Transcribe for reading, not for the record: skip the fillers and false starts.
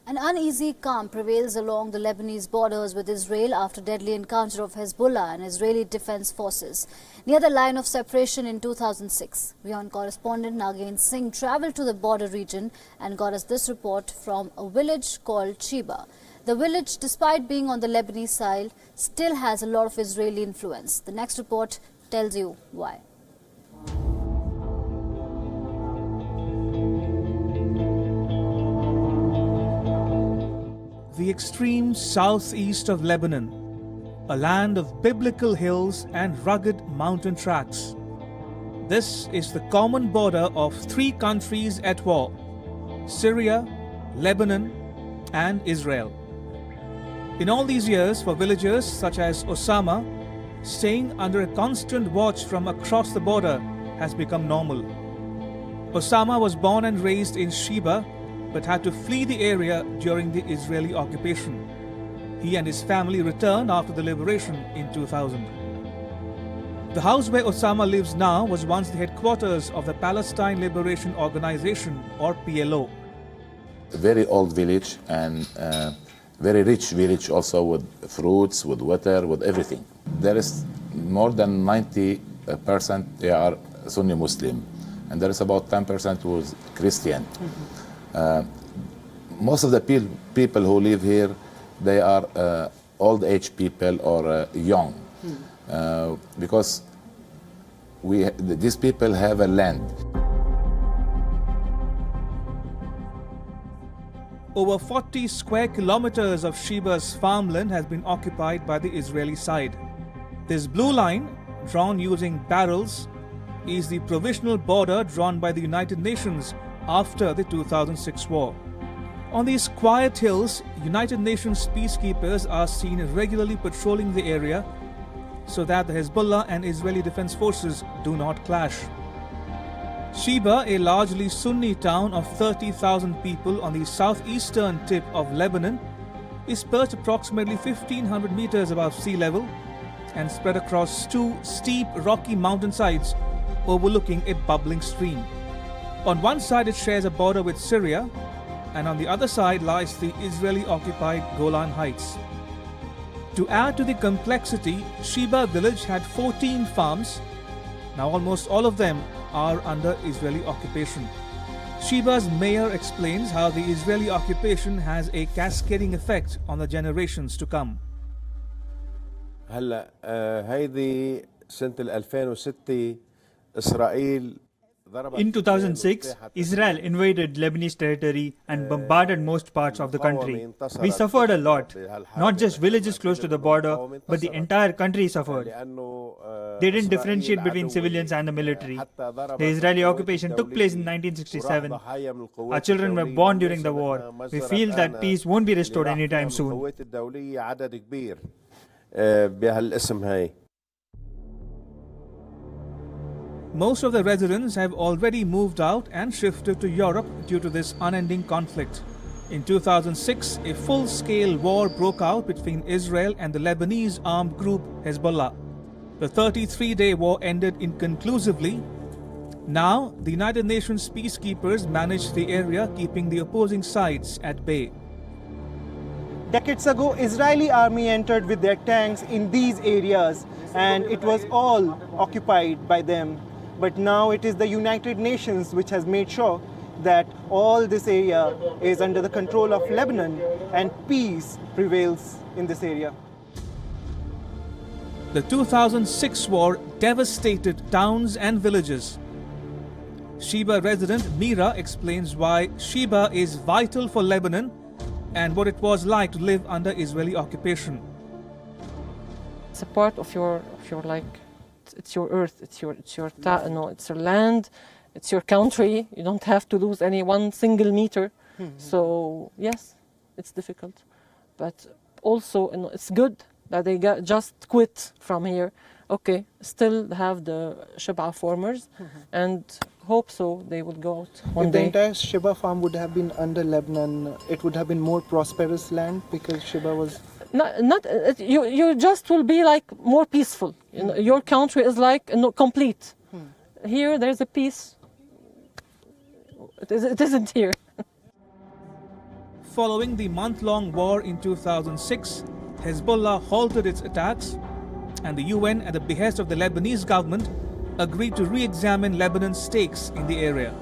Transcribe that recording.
An uneasy calm prevails along the Lebanese borders with Israel after deadly encounter of Hezbollah and Israeli Defense Forces near the line of separation in 2006. Wion correspondent Nagin Singh travelled to the border region and got us this report from a village called Cheeba. The village, despite being on the Lebanese side, still has a lot of Israeli influence. The next report tells you why. The extreme southeast of Lebanon, a land of biblical hills and rugged mountain tracks. This is the common border of three countries at war: Syria, Lebanon, and Israel. In all these years, for villagers such as Osama, staying under a constant watch from across the border has become normal. Osama was born and raised in Cheeba, but had to flee the area during the Israeli occupation. He and his family returned after the liberation in 2000. The house where Osama lives now was once the headquarters of the Palestine Liberation Organization, or PLO. A very old village and very rich village also, with fruits, with water, with everything. There is more than 90% they are Sunni Muslim, and there is about 10% who is Christian. Most of the people who live here, they are old age people or young, because these people have a land. Over 40 square kilometers of Cheeba's farmland has been occupied by the Israeli side. This blue line, drawn using barrels, is the provisional border drawn by the United Nations after the 2006 war. On these quiet hills, United Nations peacekeepers are seen regularly patrolling the area so that the Hezbollah and Israeli Defense Forces do not clash. Cheeba, a largely Sunni town of 30,000 people on the southeastern tip of Lebanon, is perched approximately 1,500 meters above sea level and spread across two steep rocky mountainsides overlooking a bubbling stream. On one side it shares a border with Syria, and on the other side lies the Israeli-occupied Golan Heights. To add to the complexity, Cheeba village had 14 farms. Now almost all of them are under Israeli occupation. Cheeba's mayor explains how the Israeli occupation has a cascading effect on the generations to come. هلا هيدي سنة 2006 إسرائيل. In 2006, Israel invaded Lebanese territory and bombarded most parts of the country. We suffered a lot. Not just villages close to the border, but the entire country suffered. They didn't differentiate between civilians and the military. The Israeli occupation took place in 1967. Our children were born during the war. We feel that peace won't be restored anytime soon. Most of the residents have already moved out and shifted to Europe due to this unending conflict. In 2006, a full-scale war broke out between Israel and the Lebanese armed group Hezbollah. The 33-day war ended inconclusively. Now, the United Nations peacekeepers manage the area, keeping the opposing sides at bay. Decades ago, Israeli army entered with their tanks in these areas, and it was all occupied by them. But now it is the United Nations which has made sure that all this area is under the control of Lebanon and peace prevails in this area. The 2006 war devastated towns and villages. Cheeba resident Mira explains why Cheeba is vital for Lebanon and what it was like to live under Israeli occupation. It's a part of your like, it's your earth, it's your land, it's your country. You don't have to lose any one single meter. So yes, it's difficult, but also it's good that they just quit from here. Okay, still have the Cheeba farmers, and hope so they would go out one day. If the entire Cheeba farm would have been under Lebanon, it would have been more prosperous land because Cheeba was. You just will be like more peaceful. You know, your country is like complete. Here there's a peace. It isn't here. following the month-long war in 2006, Hezbollah halted its attacks, and the UN, at the behest of the Lebanese government, agreed to re-examine Lebanon's stakes in the area.